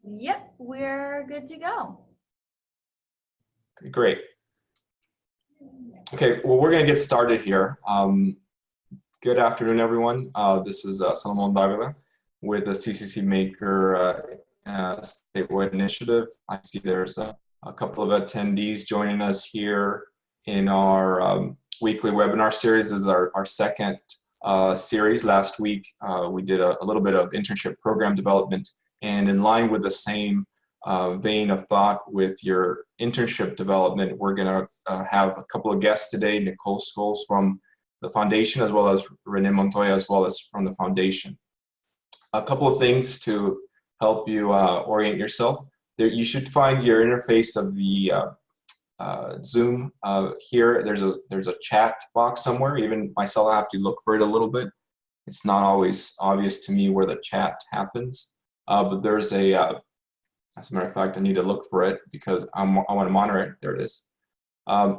Yep, we're good to go. Great. Okay, well, we're going to get started here. Good afternoon, everyone. This is Solomon Davila with the CCC Maker statewide initiative. I see there's a couple of attendees joining us here in our weekly webinar series. This is our second series. Last week, we did a little bit of internship program development, and in line with the same vein of thought with your internship development, we're going to have a couple of guests today, Nicole Scholes from the foundation, as well as Rene Montoya, as well as from the foundation. A couple of things to help you orient yourself. There, you should find your interface of the Zoom here. There's a chat box somewhere. Even myself, I have to look for it a little bit. It's not always obvious to me where the chat happens, but there's a as a matter of fact, I need to look for it because I want to monitor it. There it is.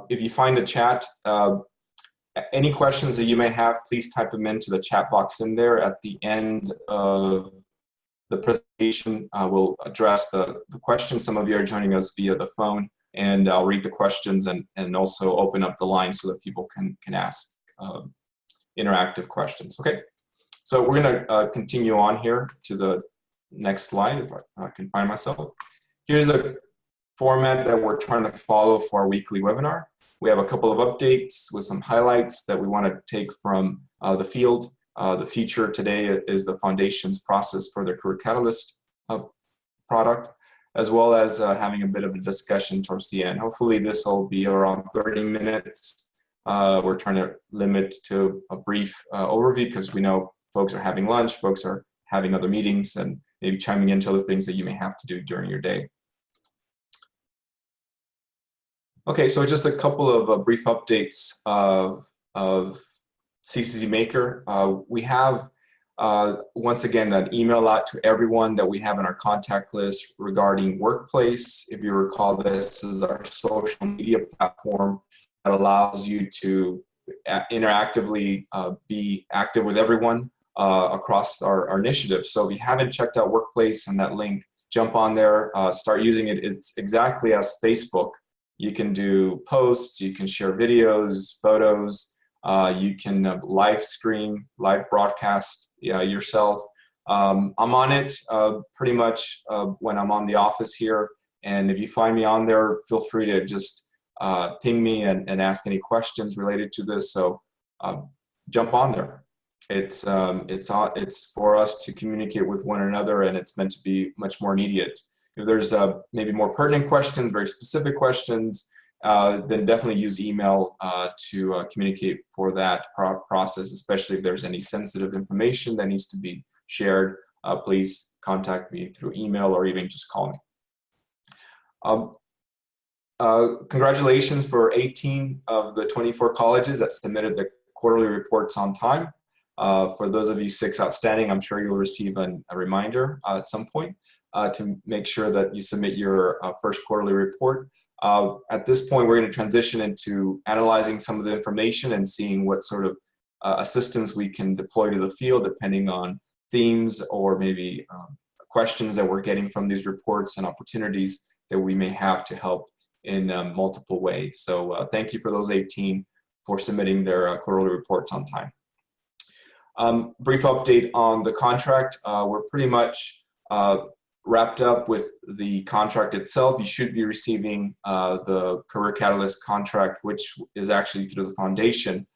If you find a chat, any questions that you may have, please type them into the chat box in there. At the end of the presentation, we'll address the questions. Some of you are joining us via the phone, and I'll read the questions and also open up the line so that people can ask interactive questions. Okay, so we're going to continue on here to the next slide, if I can find myself. Here's a format that we're trying to follow for our weekly webinar. We have a couple of updates with some highlights that we want to take from the field. The feature today is the foundation's process for their Career Catalyst product, as well as having a bit of a discussion towards the end. Hopefully this will be around 30 minutes. We're trying to limit to a brief overview because we know folks are having lunch, folks are having other meetings, and maybe chiming into other things that you may have to do during your day. Okay, so just a couple of brief updates of CCC Maker. We have, once again, an email out to everyone that we have in our contact list regarding Workplace. If you recall, this is our social media platform that allows you to interactively be active with everyone across our initiative. So if you haven't checked out Workplace and that link, jump on there, start using it. It's exactly as Facebook. You can do posts, you can share videos, photos, you can live stream, live broadcast yourself. I'm on it pretty much when I'm on the office here, and if you find me on there, feel free to just ping me and ask any questions related to this. So jump on there. It's for us to communicate with one another, and it's meant to be much more immediate. If there's maybe more pertinent questions, very specific questions, then definitely use email to communicate for that process, especially if there's any sensitive information that needs to be shared. Please contact me through email or even just call me. Congratulations for 18 of the 24 colleges that submitted their quarterly reports on time. For those of you 6 outstanding, I'm sure you'll receive a reminder at some point to make sure that you submit your first quarterly report. At this point, we're going to transition into analyzing some of the information and seeing what sort of assistance we can deploy to the field depending on themes or maybe questions that we're getting from these reports and opportunities that we may have to help in multiple ways. So thank you for those 18 for submitting their quarterly reports on time. Brief update on the contract. We're pretty much wrapped up with the contract itself. You should be receiving the Career Catalyst contract, which is actually through the foundation.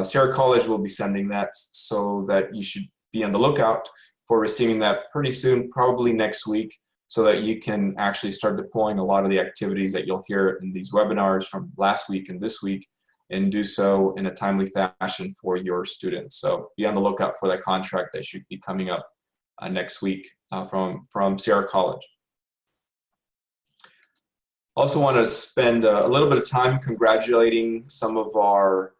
Sierra College will be sending that, so that you should be on the lookout for receiving that pretty soon, probably next week, so that you can actually start deploying a lot of the activities that you'll hear in these webinars from last week and this week, and do so in a timely fashion for your students. So be on the lookout for that contract that should be coming up next week from Sierra College. Also want to spend a little bit of time congratulating some of our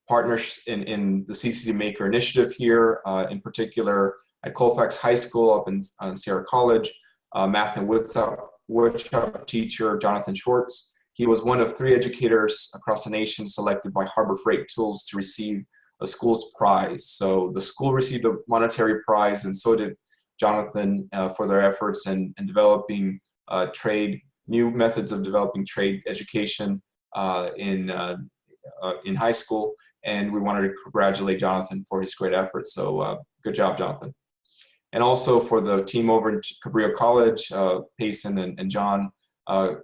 partners in the CCC Maker initiative here, in particular at Colfax High School up in Sierra College, math and woodshop teacher Jonathan Schwartz. He was one of 3 educators across the nation selected by Harbor Freight Tools to receive a school's prize. So the school received a monetary prize, and so did Jonathan for their efforts in developing new methods of developing trade education in high school. And we wanted to congratulate Jonathan for his great efforts. So good job, Jonathan. And also for the team over in Cabrillo College, Payson and John,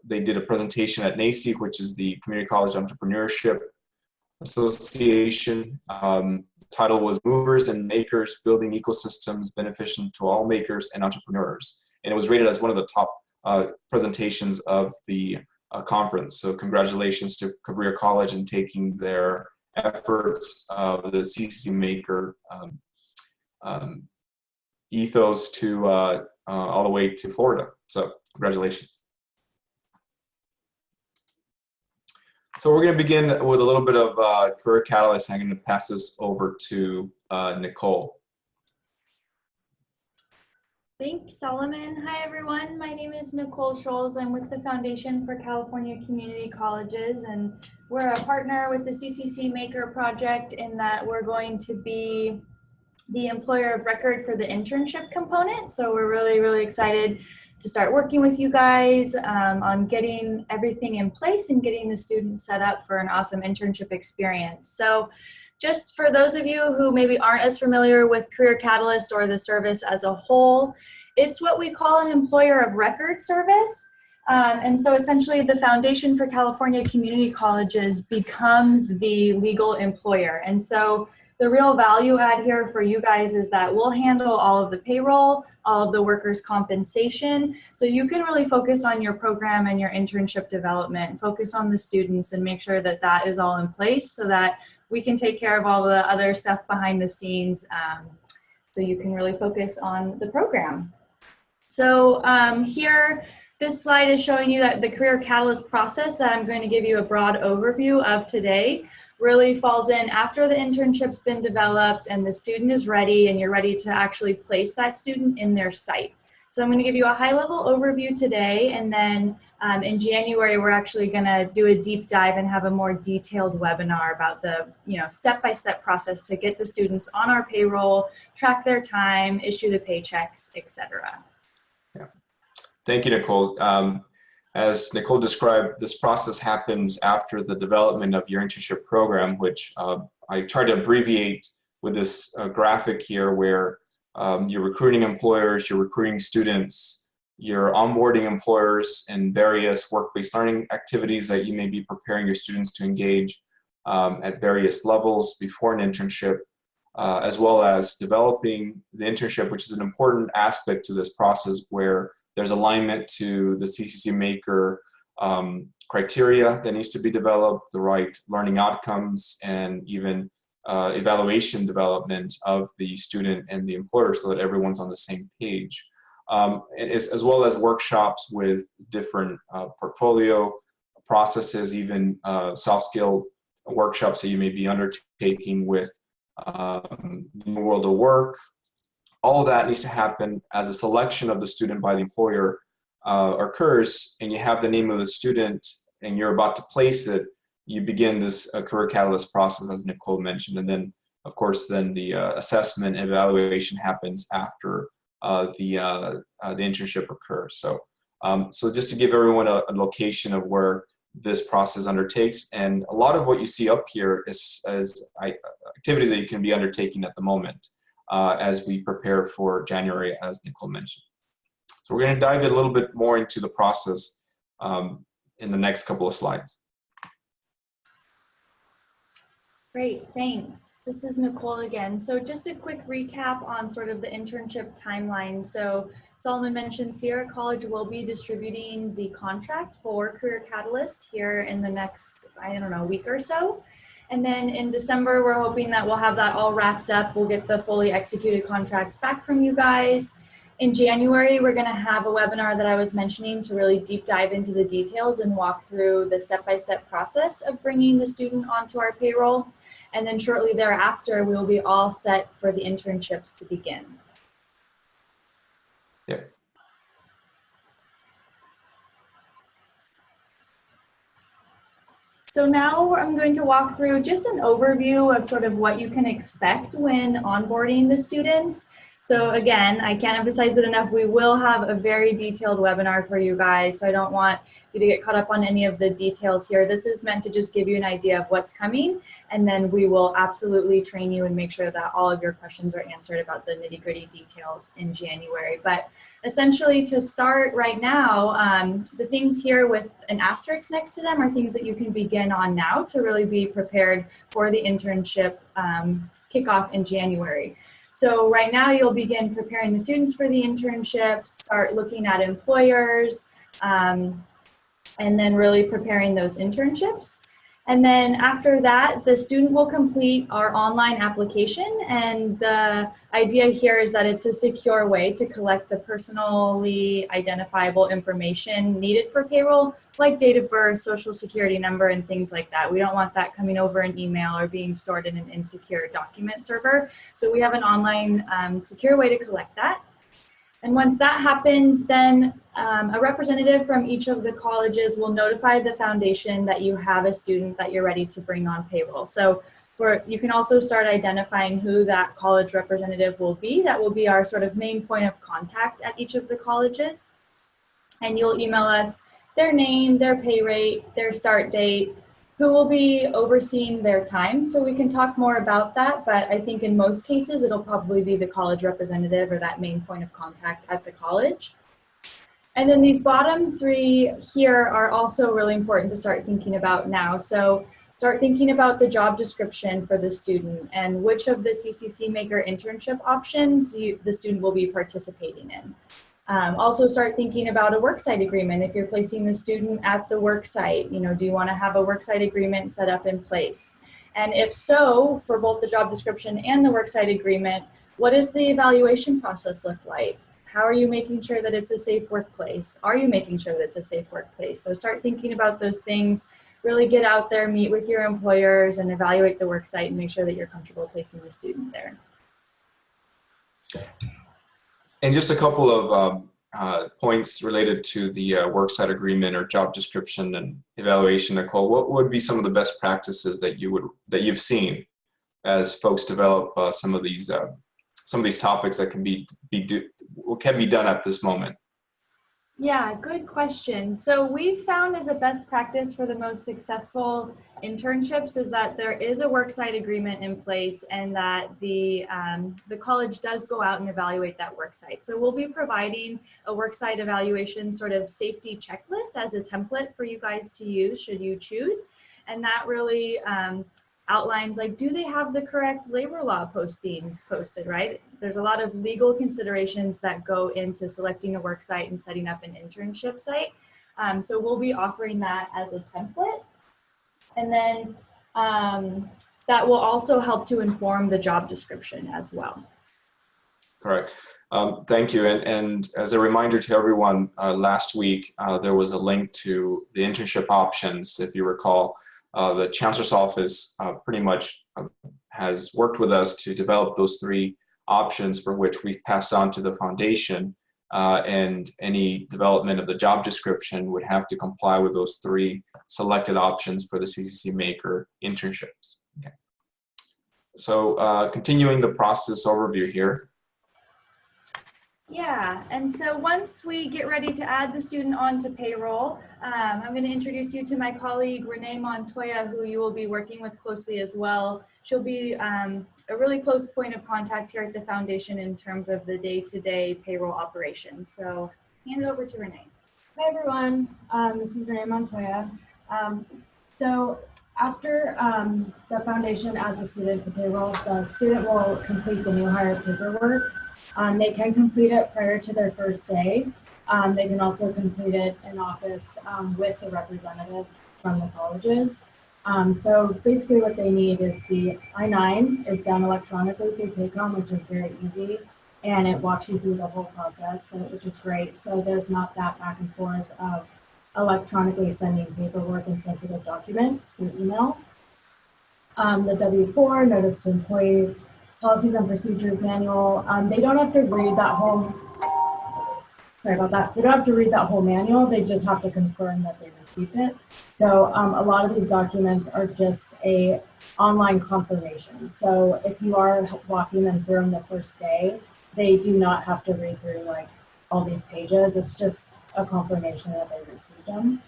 they did a presentation at NACE, which is the Community College Entrepreneurship Association. The title was Movers and Makers, Building Ecosystems Beneficial to All Makers and Entrepreneurs. And it was rated as one of the top presentations of the conference. So congratulations to Cabrillo College in taking their efforts of the CCC Maker ethos to all the way to Florida. So congratulations. So we're going to begin with a little bit of career catalyst. I'm going to pass this over to Nicole. Thanks, Solomon. Hi, everyone. My name is Nicole Scholes. I'm with the Foundation for California Community Colleges, and we're a partner with the CCC Maker project in that we're going to be the employer of record for the internship component. So we're really, really excited to start working with you guys on getting everything in place and getting the students set up for an awesome internship experience. So just for those of you who maybe aren't as familiar with Career Catalyst or the service as a whole, it's what we call an employer of record service. And so essentially the Foundation for California Community Colleges becomes the legal employer. And so the real value add here for you guys is that we'll handle all of the payroll, all of the workers' compensation. So you can really focus on your program and your internship development, focus on the students and make sure that that is all in place so that we can take care of all the other stuff behind the scenes. So you can really focus on the program. So here, this slide is showing you that the Career Catalyst process that I'm going to give you a broad overview of today really falls in after the internship's been developed and the student is ready and you're ready to actually place that student in their site. So I'm going to give you a high-level overview today, and then in January we're actually going to do a deep dive and have a more detailed webinar about the step-by-step process to get the students on our payroll, track their time, issue the paychecks, etc. Yeah. Thank you, Nicole. As Nicole described, this process happens after the development of your internship program, which I try to abbreviate with this graphic here where you're recruiting employers, you're recruiting students, you're onboarding employers in various work-based learning activities that you may be preparing your students to engage at various levels before an internship, as well as developing the internship, which is an important aspect to this process where there's alignment to the CCC Maker criteria that needs to be developed, the right learning outcomes, and even evaluation development of the student and the employer so that everyone's on the same page. As well as workshops with different portfolio processes, even soft skill workshops that you may be undertaking with New World of Work. All of that needs to happen as a selection of the student by the employer occurs, and you have the name of the student and you're about to place it, you begin this career catalyst process, as Nicole mentioned. And then, of course, then the assessment and evaluation happens after the internship occurs. So, so just to give everyone a location of where this process undertakes, and a lot of what you see up here is activities that you can be undertaking at the moment. As we prepare for January, as Nicole mentioned. So we're going to dive a little bit more into the process in the next couple of slides. Great, thanks. This is Nicole again. So just a quick recap on sort of the internship timeline. So Solomon mentioned Sierra College will be distributing the contract for Career Catalyst here in the next, week or so. And then in December, we're hoping that we'll have that all wrapped up. We'll get the fully executed contracts back from you guys. In January, we're going to have a webinar that I was mentioning to really deep dive into the details and walk through the step-by-step process of bringing the student onto our payroll. And then shortly thereafter, we'll be all set for the internships to begin. Yeah. So now I'm going to walk through just an overview of sort of what you can expect when onboarding the students. So again, I can't emphasize it enough. We will have a very detailed webinar for you guys. So I don't want you to get caught up on any of the details here. This is meant to just give you an idea of what's coming, and then we will absolutely train you and make sure that all of your questions are answered about the nitty-gritty details in January. But essentially, to start right now, the things here with an asterisk next to them are things that you can begin on now to really be prepared for the internship kickoff in January. So right now you'll begin preparing the students for the internships, start looking at employers, and then really preparing those internships. And then after that, the student will complete our online application. And the idea here is that it's a secure way to collect the personally identifiable information needed for payroll, like date of birth, social security number, and things like that. We don't want that coming over an email or being stored in an insecure document server. So we have an online secure way to collect that. And once that happens, then a representative from each of the colleges will notify the foundation that you have a student that you're ready to bring on payroll. So you can also start identifying who that college representative will be. That will be our sort of main point of contact at each of the colleges. And you'll email us their name, their pay rate, their start date, who will be overseeing their time. So we can talk more about that, but I think in most cases, it'll probably be the college representative or that main point of contact at the college. And then these bottom three here are also really important to start thinking about now. So start thinking about the job description for the student and which of the CCC Maker internship options the student will be participating in. Also start thinking about a worksite agreement. If you're placing the student at the worksite, do you want to have a worksite agreement set up in place? And if so, for both the job description and the worksite agreement, what does the evaluation process look like? How are you making sure that it's a safe workplace? Are you making sure that it's a safe workplace? So start thinking about those things, really get out there, meet with your employers, and evaluate the worksite and make sure that you're comfortable placing the student there. And just a couple of points related to the worksite agreement or job description and evaluation, Nicole. What would be some of the best practices that you've seen as folks develop some of these topics that can be done at this moment? Yeah, good question. So we've found as a best practice for the most successful internships is that there is a worksite agreement in place and that the college does go out and evaluate that worksite. So we'll be providing a worksite evaluation sort of safety checklist as a template for you guys to use should you choose. And that really outlines, like, do they have the correct labor law postings posted, right? There's a lot of legal considerations that go into selecting a work site and setting up an internship site. So we'll be offering that as a template. And then that will also help to inform the job description as well. Correct. Thank you. And as a reminder to everyone, last week there was a link to the internship options. If you recall, the Chancellor's Office pretty much has worked with us to develop those three options for which we've passed on to the foundation, and any development of the job description would have to comply with those three selected options for the CCC Maker internships. Okay. So continuing the process overview here. Yeah, and so once we get ready to add the student onto payroll, I'm going to introduce you to my colleague Renee Montoya, who you will be working with closely as well. She'll be a really close point of contact here at the foundation in terms of the day-to-day payroll operations. So hand it over to Renee. Hi everyone, this is Renee Montoya. So after the foundation adds a student to payroll, the student will complete the new hire paperwork. They can complete it prior to their first day. They can also complete it in office with the representative from the colleges. So basically what they need is the I-9 is done electronically through Paycom, which is very easy, and it walks you through the whole process, so which is great. So there's not that back and forth of electronically sending paperwork and sensitive documents through email. The W-4, notice to employee, policies and procedures manual. They don't have to read that whole, sorry about that. They don't have to read that whole manual. They just have to confirm that they received it. So a lot of these documents are just a online confirmation. So if you are walking them through on the first day, they do not have to read through like all these pages. It's just a confirmation that they received them.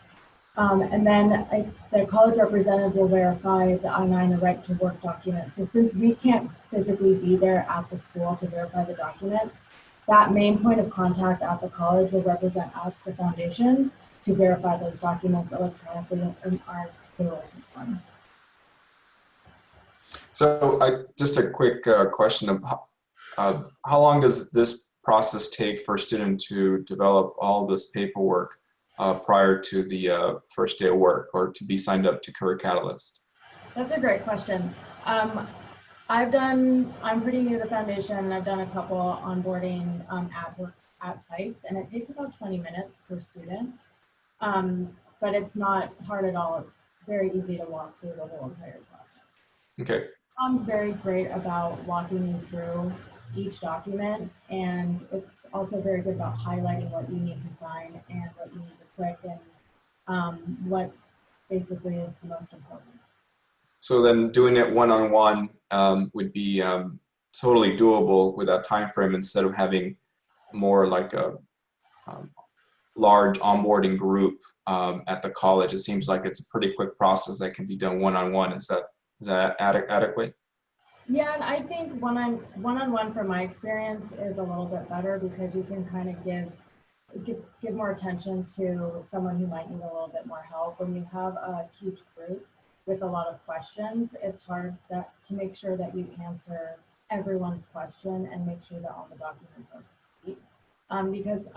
And then the college representative will verify the I-9, the right to work document. So since we can't physically be there at the school to verify the documents, that main point of contact at the college will represent us, the foundation, to verify those documents electronically in our payroll system. So just a quick question of how long does this process take for a student to develop all this paperwork prior to the first day of work or to be signed up to Career Catalyst? That's a great question. I'm pretty new to the foundation, and I've done a couple onboarding at sites, and it takes about 20 minutes per student. But it's not hard at all. It's very easy to walk through the whole entire process. Okay. Tom's very great about walking you through each document, and it's also very good about highlighting what you need to sign and what you need to click and what basically is the most important. So then doing it one-on-one would be totally doable with that time frame instead of having more like a large onboarding group at the college. It seems like it's a pretty quick process that can be done one-on-one. Is that adequate? Yeah, and I think one-on-one from my experience is a little bit better because you can kind of give more attention to someone who might need a little bit more help. When you have a huge group with a lot of questions, it's hard to make sure that you answer everyone's question and make sure that all the documents are complete. Because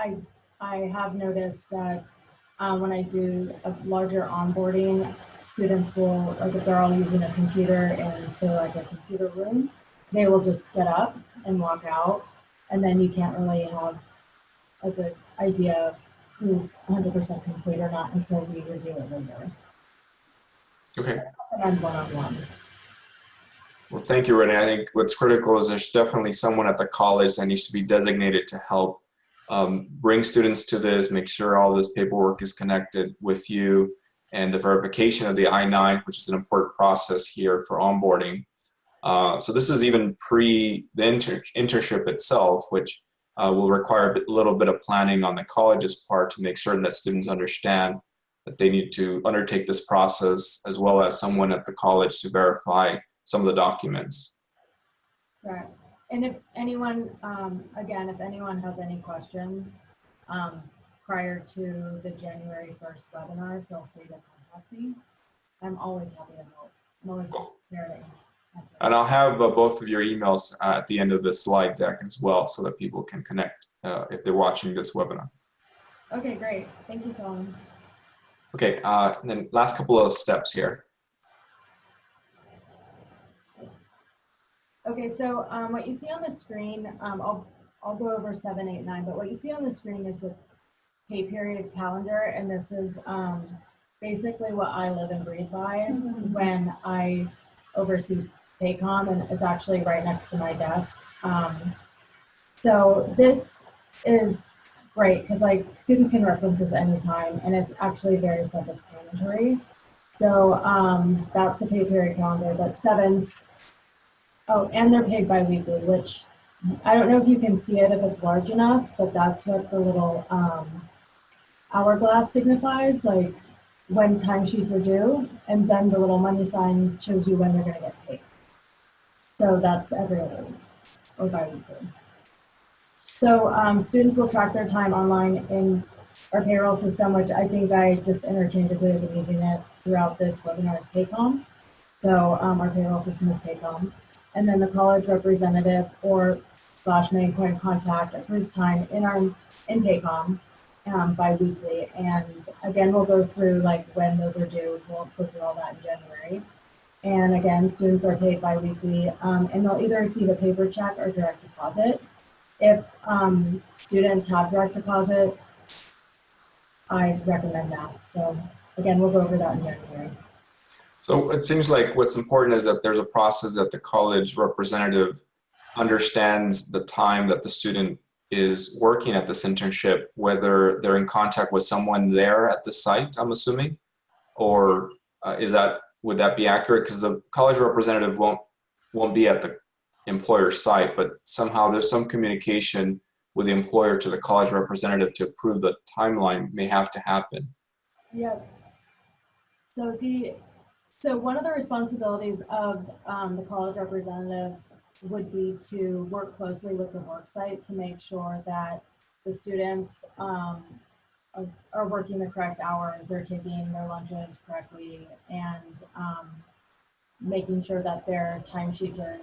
I have noticed that when I do a larger onboarding, students will, like if they're all using a computer in say like a computer room, they will just get up and walk out, and then you can't really have a good idea of who's 100% complete or not until we review it later. Okay. And one-on-one. Well, thank you, Renee. I think what's critical is there's definitely someone at the college that needs to be designated to help bring students to this, make sure all this paperwork is connected with you, and the verification of the I-9, which is an important process here for onboarding. So this is even pre the internship itself, which will require a little bit of planning on the college's part to make sure that students understand that they need to undertake this process, as well as someone at the college to verify some of the documents. Right. And if anyone, again, if anyone has any questions prior to the January 1st webinar, feel free to contact me. I'm always happy to help. I'm always there to answer. And I'll have both of your emails at the end of the slide deck as well, so that people can connect if they're watching this webinar. Okay, great. Thank you, Solomon. Okay, and then last couple of steps here. Okay, so what you see on the screen, I'll go over 7, 8, 9, but what you see on the screen is the pay period calendar, and this is basically what I live and breathe by when I oversee Paycom, and it's actually right next to my desk. So this is great because like students can reference this anytime, and it's actually very self-explanatory. So that's the pay period calendar, but 7's, oh, and they're paid bi-weekly, which I don't know if you can see it if it's large enough, but that's what the little hourglass signifies, like when timesheets are due, and then the little money sign shows you when they're going to get paid. So that's every other week or bi-weekly. So students will track their time online in our payroll system, which I think I just interchangeably have been using it throughout this webinar as Paycom. So our payroll system is Paycom. And then the college representative or / main point of contact approves time in Paycom bi-weekly. And again, we'll go through like when those are due. We'll go through all that in January. And again, students are paid bi-weekly, and they'll either receive a paper check or direct deposit. If students have direct deposit, I recommend that. So again, we'll go over that in January. So it seems like what's important is that there's a process that the college representative understands the time that the student is working at this internship, whether they're in contact with someone there at the site, I'm assuming, or would that be accurate? Because the college representative won't be at the employer site, but somehow there's some communication with the employer to the college representative to approve the timeline may have to happen. Yeah. So one of the responsibilities of the college representative would be to work closely with the worksite to make sure that the students are working the correct hours, they're taking their lunches correctly, and making sure that their timesheets are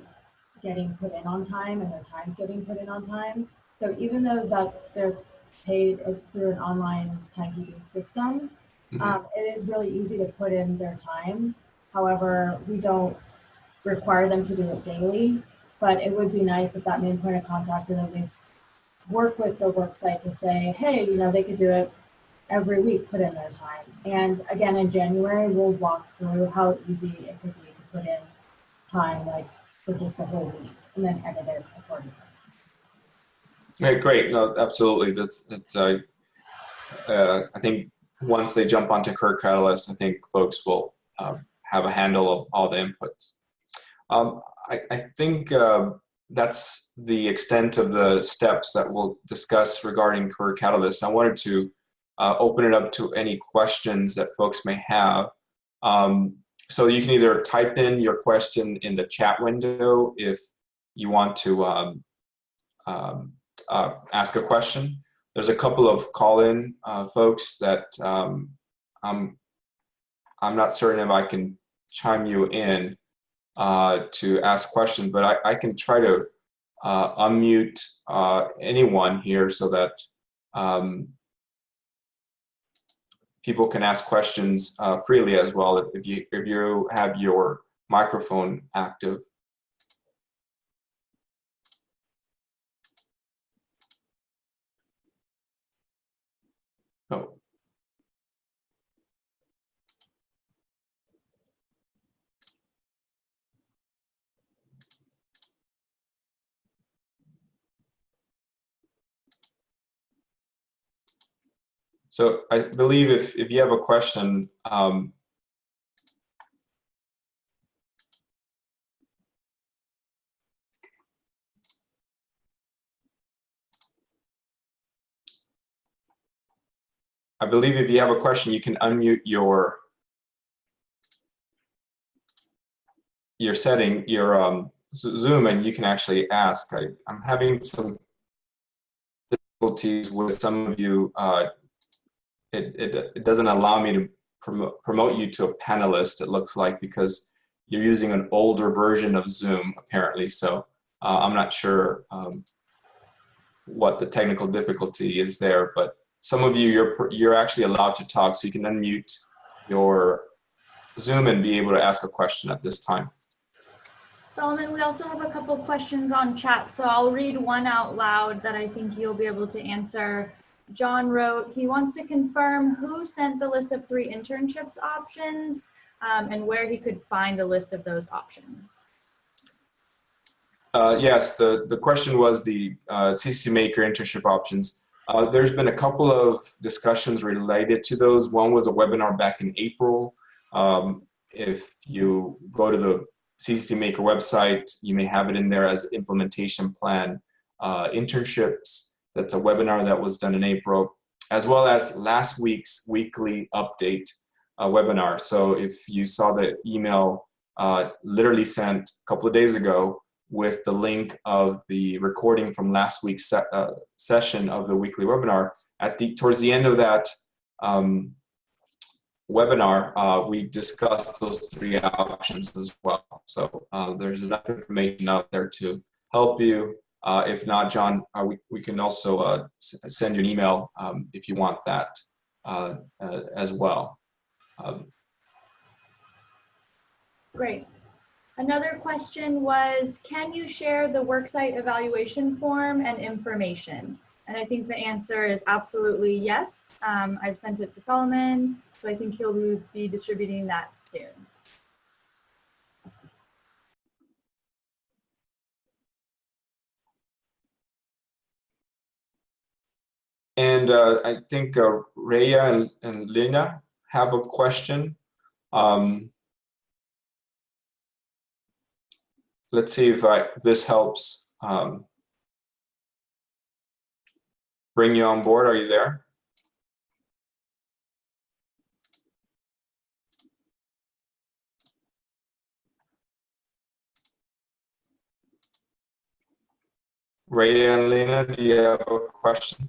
getting put in on time and their time's getting put in on time. So even though that they're paid through an online timekeeping system, it is really easy to put in their time. However, we don't require them to do it daily, but it would be nice if that main point of contact would at least work with the worksite to say, hey, you know, they could do it every week, put in their time. And again, in January, we'll walk through how easy it could be to put in time, like for just the whole week, and then edit it accordingly. Okay, great. No, absolutely. That's I think once they jump onto Career Catalyst, I think folks will have a handle of all the inputs. I think that's the extent of the steps that we'll discuss regarding Career Catalyst. I wanted to open it up to any questions that folks may have. So you can either type in your question in the chat window if you want to ask a question. There's a couple of call-in folks that I'm not certain if I can chime you in to ask questions, but I can try to unmute anyone here so that people can ask questions freely as well if you have your microphone active. Oh. So I believe if you have a question, I believe if you have a question, you can unmute your setting, your Zoom, and you can actually ask. I'm having some difficulties with some of you. It doesn't allow me to promote you to a panelist, it looks like, because you're using an older version of Zoom, apparently. So I'm not sure what the technical difficulty is there, but some of you, you're actually allowed to talk, so you can unmute your Zoom and be able to ask a question at this time. Solomon, we also have a couple questions on chat, so I'll read one out loud that I think you'll be able to answer. John wrote, he wants to confirm who sent the list of 3 internships options and where he could find a list of those options. Yes, the question was the CCC Maker internship options. There's been a couple of discussions related to those. One was a webinar back in April. If you go to the CCC Maker website, you may have it in there as implementation plan internships. That's a webinar that was done in April, as well as last week's weekly update webinar. So if you saw the email literally sent a couple of days ago with the link of the recording from last week's session of the weekly webinar, towards the end of that webinar, we discussed those 3 options as well. So there's enough information out there to help you. If not, John, we can also send you an email if you want that as well. Great. Another question was, can you share the worksite evaluation form and information? And I think the answer is absolutely yes. I've sent it to Solomon, so I think he'll be distributing that soon. And I think Rhea and Lina have a question. let's see if this helps bring you on board. Are you there? Ray and Lena, do you have a question?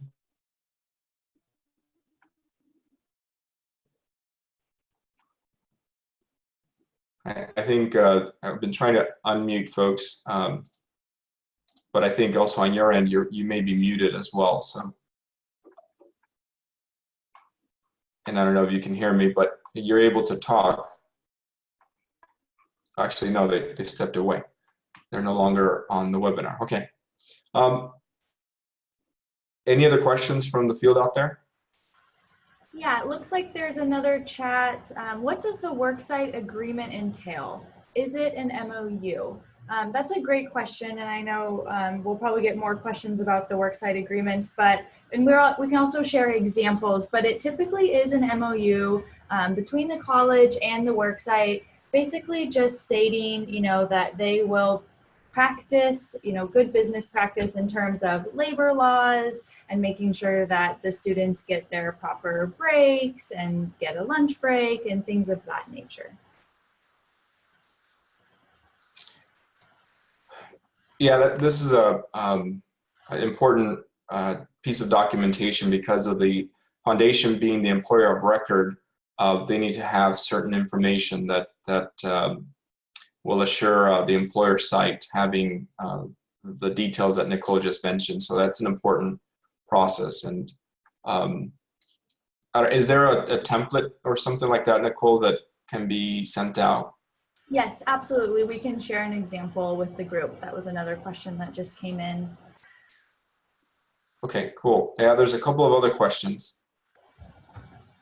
I think I've been trying to unmute folks, but I think also on your end, you may be muted as well. So, and I don't know if you can hear me, but you're able to talk. Actually, no, they stepped away. They're no longer on the webinar. Okay. Any other questions from the field out there? Yeah, it looks like there's another chat. What does the worksite agreement entail? Is it an MOU? That's a great question, and I know we'll probably get more questions about the worksite agreements, and we can also share examples, but it typically is an MOU between the college and the worksite, basically just stating, that they will practice, good business practice in terms of labor laws and making sure that the students get their proper breaks and get a lunch break and things of that nature. Yeah, this is an important piece of documentation because of the foundation being the employer of record. They need to have certain information that will assure the employer site having the details that Nicole just mentioned. So that's an important process. And is there a template or something like that, Nicole, that can be sent out? Yes, absolutely. We can share an example with the group. That was another question that just came in. Okay, cool. Yeah, there's a couple of other questions.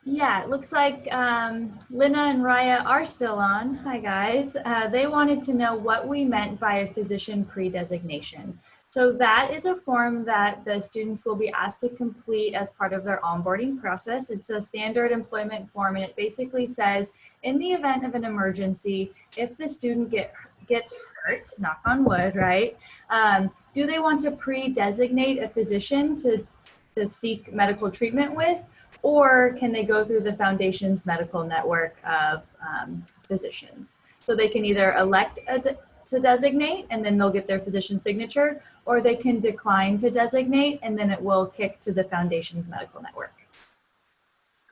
Yeah, it looks like Lina and Raya are still on. Hi, guys. They wanted to know what we meant by a physician pre-designation. So that is a form that the students will be asked to complete as part of their onboarding process. It's a standard employment form, and it basically says, in the event of an emergency, if the student gets hurt, knock on wood, right? Do they want to pre-designate a physician to seek medical treatment with? Or can they go through the foundation's medical network of physicians? So they can either elect to designate and then they'll get their physician signature, or they can decline to designate and then it will kick to the foundation's medical network.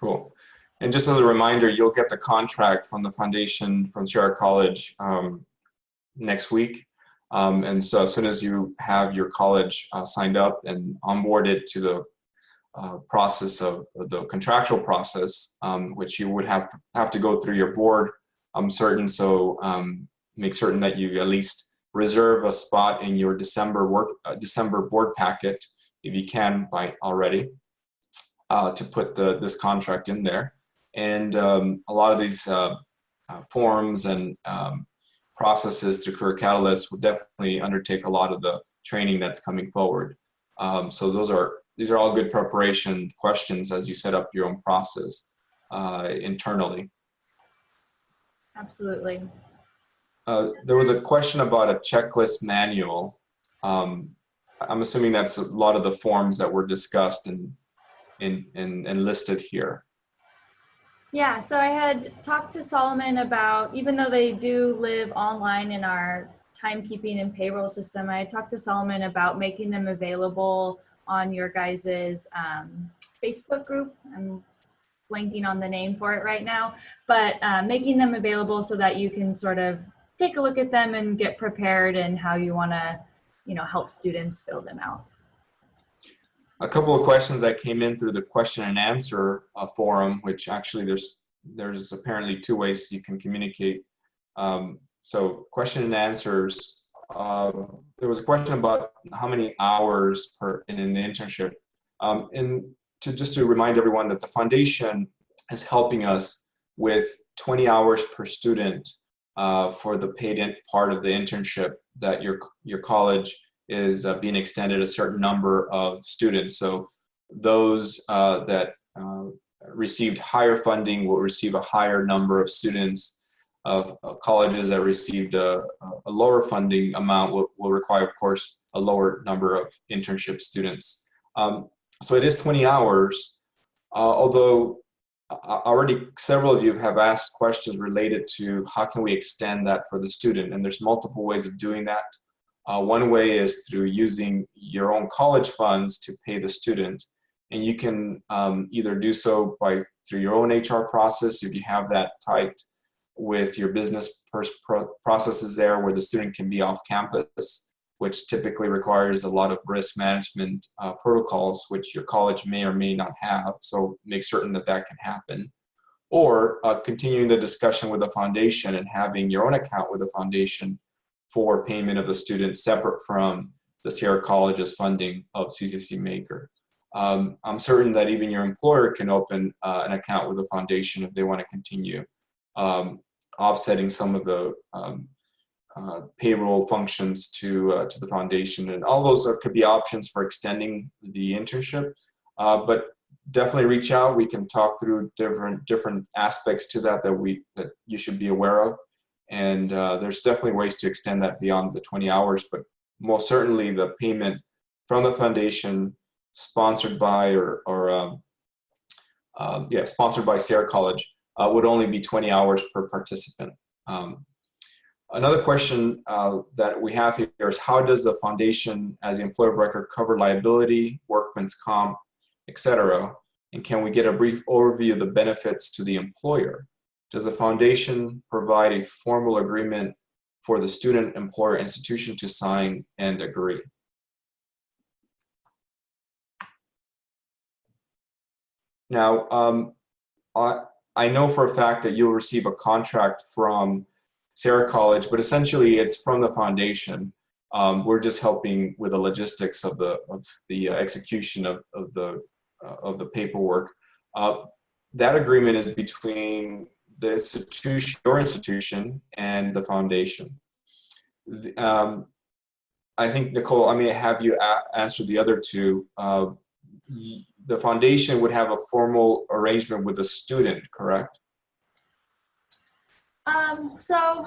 Cool. And just as a reminder, you'll get the contract from the foundation from Sierra College next week. And so as soon as you have your college signed up and onboarded to the process of the contractual process, which you would have to go through your board, make certain that you at least reserve a spot in your December board packet, if you can by already, to put this contract in there. And a lot of these forms and processes through Career Catalyst will definitely undertake a lot of the training that's coming forward. So these are all good preparation questions as you set up your own process internally. Absolutely. There was a question about a checklist manual. I'm assuming that's a lot of the forms that were discussed and listed here. Yeah, so I had talked to Solomon about, even though they do live online in our timekeeping and payroll system, I had talked to Solomon about making them available on your guys's Facebook group. I'm blanking on the name for it right now, but making them available so that you can sort of take a look at them and get prepared and how you want to, help students fill them out. A couple of questions that came in through the question and answer forum, which actually there's apparently two ways you can communicate. So question and answers. There was a question about how many hours in the internship. And just to remind everyone that the foundation is helping us with 20 hours per student for the paid part of the internship, that your college is being extended a certain number of students. So those that received higher funding will receive a higher number of students colleges that received a lower funding amount will require, of course, a lower number of internship students. So it is 20 hours, although already several of you have asked questions related to how can we extend that for the student, and there's multiple ways of doing that. One way is through using your own college funds to pay the student, and you can either do so through your own HR process if you have that typed with your business processes there where the student can be off campus, which typically requires a lot of risk management protocols, which your college may or may not have, so make certain that that can happen. Or continuing the discussion with the foundation and having your own account with the foundation for payment of the student separate from the Sierra College's funding of CCC Maker. I'm certain that even your employer can open an account with the foundation if they want to continue offsetting some of the payroll functions to the foundation, and all those could be options for extending the internship. But definitely reach out. We can talk through different aspects to that that you should be aware of, and there's definitely ways to extend that beyond the 20 hours. But most certainly, the payment from the foundation, sponsored by sponsored by Sierra College, would only be 20 hours per participant. Another question that we have here is, how does the foundation as the employer of record cover liability, workman's comp, etc.? And can we get a brief overview of the benefits to the employer? Does the foundation provide a formal agreement for the student, employer, institution to sign and agree? Now, I know for a fact that you'll receive a contract from Sierra College, but essentially it's from the foundation. We're just helping with the logistics of the execution of the paperwork. That agreement is between the institution, your institution, and the foundation. I think, Nicole, I may have you answer the other two. The foundation would have a formal arrangement with the student, correct? So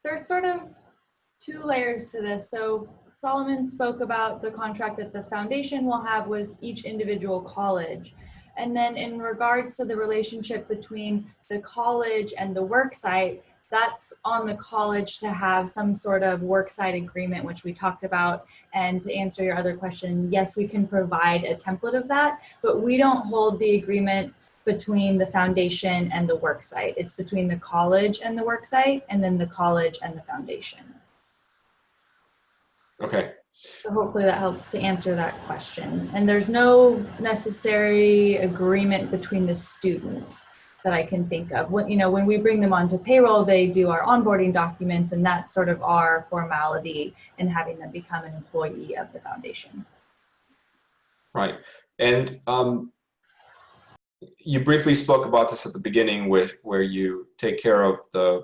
there's sort of two layers to this. So Solomon spoke about the contract that the foundation will have with each individual college. And then in regards to the relationship between the college and the worksite, that's on the college to have some sort of worksite agreement, which we talked about. And to answer your other question, yes, we can provide a template of that, but we don't hold the agreement between the foundation and the worksite. It's between the college and the worksite, and then the college and the foundation. Okay. So hopefully that helps to answer that question. And there's no necessary agreement between the student that I can think of. When we bring them onto payroll, they do our onboarding documents, and that's sort of our formality in having them become an employee of the foundation. Right. And you briefly spoke about this at the beginning where you take care of the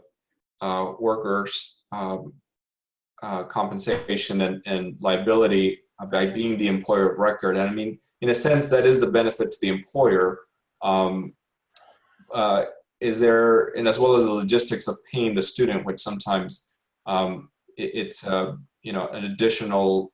workers' compensation and liability by being the employer of record. And I mean, in a sense, that is the benefit to the employer. Is there, and as well as the logistics of paying the student, which sometimes it's an additional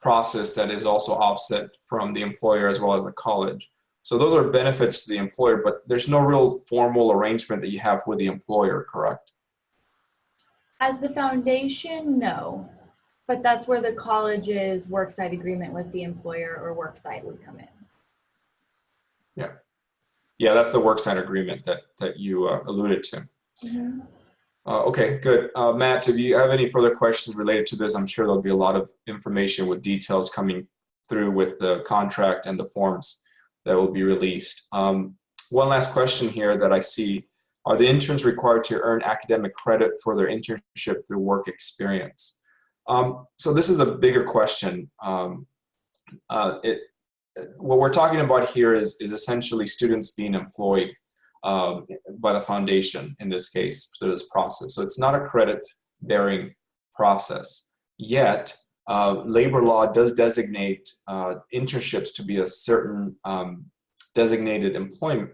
process that is also offset from the employer as well as the college. So those are benefits to the employer, but there's no real formal arrangement that you have with the employer, correct? As the foundation, no, but that's where the college's worksite agreement with the employer or worksite would come in. Yeah, that's the worksite agreement that you alluded to. Mm-hmm. Okay, good. Matt, if you have any further questions related to this, I'm sure there'll be a lot of information with details coming through with the contract and the forms that will be released. One last question here that I see. Are the interns required to earn academic credit for their internship through work experience? So this is a bigger question. What we're talking about here is essentially students being employed by the foundation in this case through this process. So it's not a credit-bearing process. Yet, labor law does designate internships to be a certain designated employment,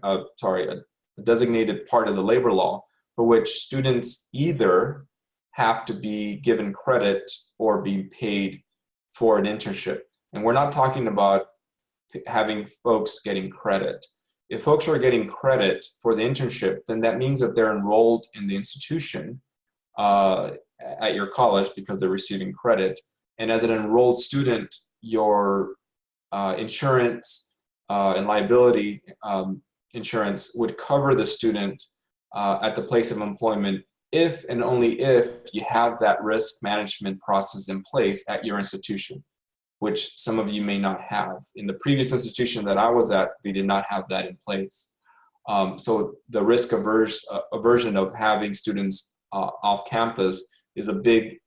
designated part of the labor law for which students either have to be given credit or be paid for an internship. And we're not talking about having folks getting credit. If folks are getting credit for the internship, then that means that they're enrolled in the institution at your college because they're receiving credit. And as an enrolled student, your insurance and liability insurance would cover the student at the place of employment if and only if you have that risk management process in place at your institution, which some of you may not have. In the previous institution that I was at, they did not have that in place. So the risk aversion of having students off campus is a big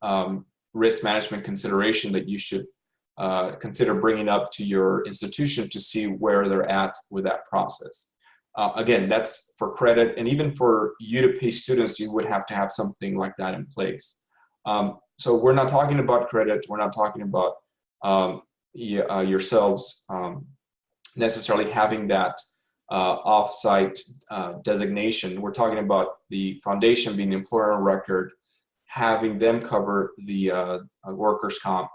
risk management consideration that you should consider bringing up to your institution to see where they're at with that process. Again, that's for credit, and even for you to pay students, you would have to have something like that in place. So we're not talking about credit, we're not talking about yourselves necessarily having that off-site designation. We're talking about the foundation being the employer on record, having them cover the workers' comp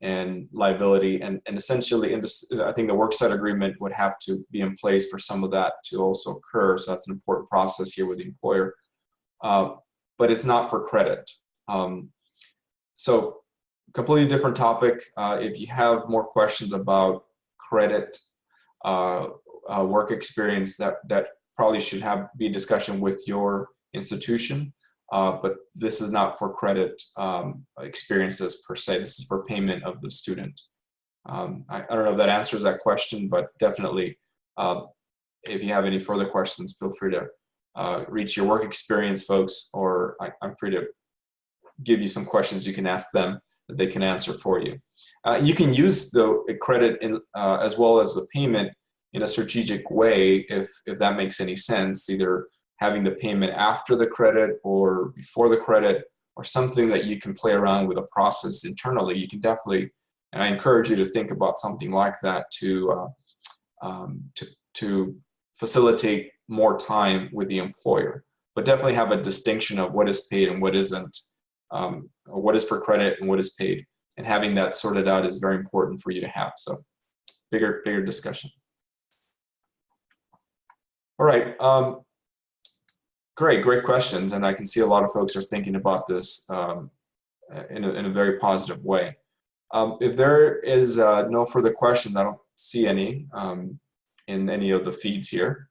and liability, and essentially in this, I think the worksite agreement would have to be in place for some of that to also occur. So that's an important process here with the employer, but it's not for credit. So completely different topic. If you have more questions about credit, work experience, that probably should be a discussion with your institution. But this is not for credit experiences per se. This is for payment of the student. I don't know if that answers that question, but definitely if you have any further questions, feel free to reach your work experience folks, or I'm free to give you some questions you can ask them that they can answer for you. You can use the credit as well as the payment in a strategic way if that makes any sense, either having the payment after the credit or before the credit, or something that you can play around with a process internally. You can definitely, and I encourage you to think about something like that to facilitate more time with the employer, but definitely have a distinction of what is paid and what isn't, or what is for credit and what is paid, and having that sorted out is very important for you to have. So bigger discussion. All right. Great questions, and I can see a lot of folks are thinking about this in a very positive way. If there is no further questions, I don't see any in any of the feeds here.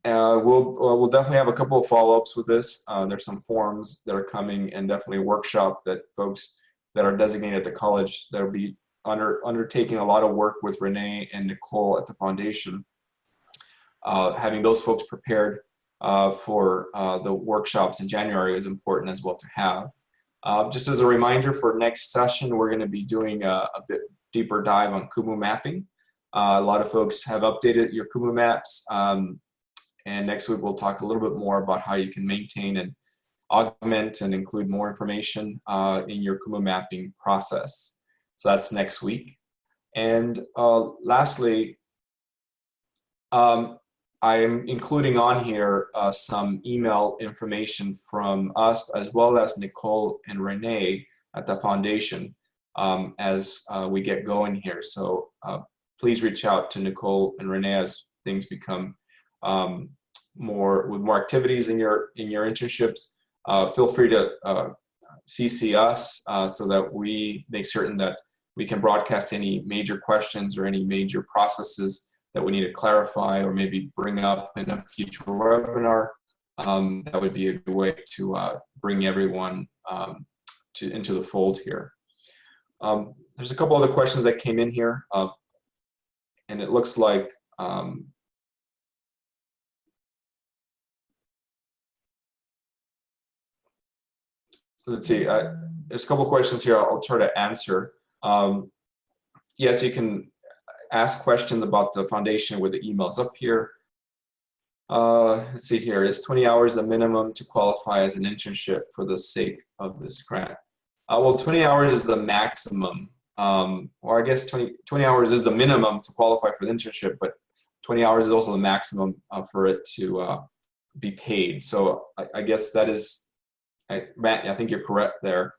We'll definitely have a couple of follow-ups with this. There's some forums that are coming, and definitely a workshop that folks that are designated at the college that will be undertaking a lot of work with Renee and Nicole at the foundation. Having those folks prepared for the workshops in January is important as well to have. Just as a reminder, for next session, we're going to be doing a bit deeper dive on Kumu mapping. A lot of folks have updated your Kumu maps, and next week we'll talk a little bit more about how you can maintain and augment and include more information in your Kumu mapping process. So that's next week. And lastly, I am including on here some email information from us, as well as Nicole and Renee at the foundation as we get going here. So please reach out to Nicole and Renee as things become more activities in your internships. Feel free to CC us so that we make certain that we can broadcast any major questions or any major processes that we need to clarify or maybe bring up in a future webinar. That would be a good way to bring everyone into the fold here. There's a couple other questions that came in here, and it looks like let's see, there's a couple of questions here I'll try to answer. Yes, you can ask questions about the foundation with the emails up here. Let's see here, is 20 hours a minimum to qualify as an internship for the sake of this grant? Well, 20 hours is the maximum, or I guess 20 hours is the minimum to qualify for the internship, but 20 hours is also the maximum for it to be paid. So I guess that is, Matt, I think you're correct there.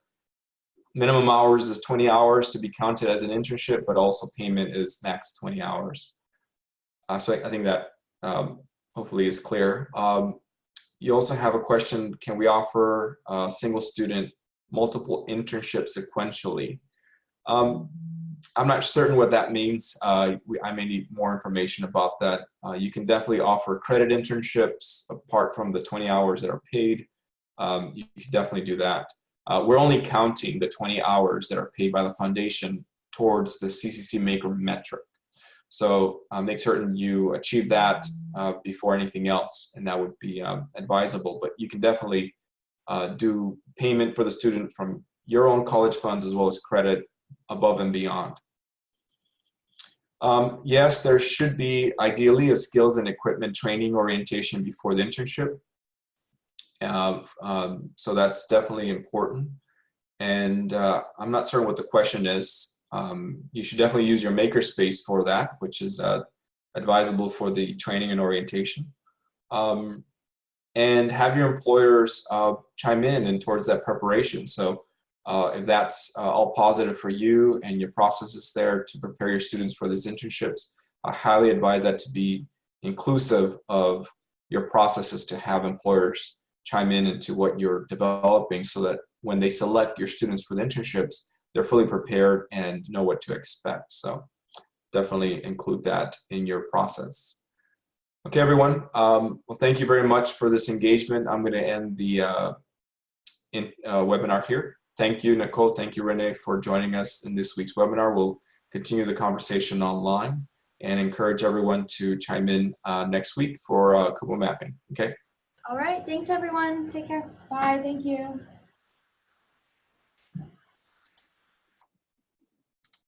Minimum hours is 20 hours to be counted as an internship, but also payment is max 20 hours. So I think that hopefully is clear. You also have a question, can we offer a single student multiple internships sequentially? I'm not certain what that means. I may need more information about that. You can definitely offer credit internships apart from the 20 hours that are paid. You can definitely do that. We're only counting the 20 hours that are paid by the foundation towards the CCC Maker metric. So make certain you achieve that before anything else, and that would be advisable. But you can definitely do payment for the student from your own college funds as well as credit above and beyond. Yes, there should be ideally a skills and equipment training orientation before the internship. So that's definitely important. And I'm not certain what the question is. You should definitely use your makerspace for that, which is advisable for the training and orientation. And have your employers chime in and towards that preparation. So if that's all positive for you and your process is there to prepare your students for these internships, I highly advise that to be inclusive of your processes, to have employers chime in into what you're developing so that when they select your students for the internships, they're fully prepared and know what to expect. So definitely include that in your process. Okay, everyone. Well, thank you very much for this engagement. I'm going to end the webinar here. Thank you, Nicole. Thank you, Renee, for joining us in this week's webinar. We'll continue the conversation online and encourage everyone to chime in next week for Kubo mapping. Okay. All right. Thanks, everyone. Take care. Bye. Thank you.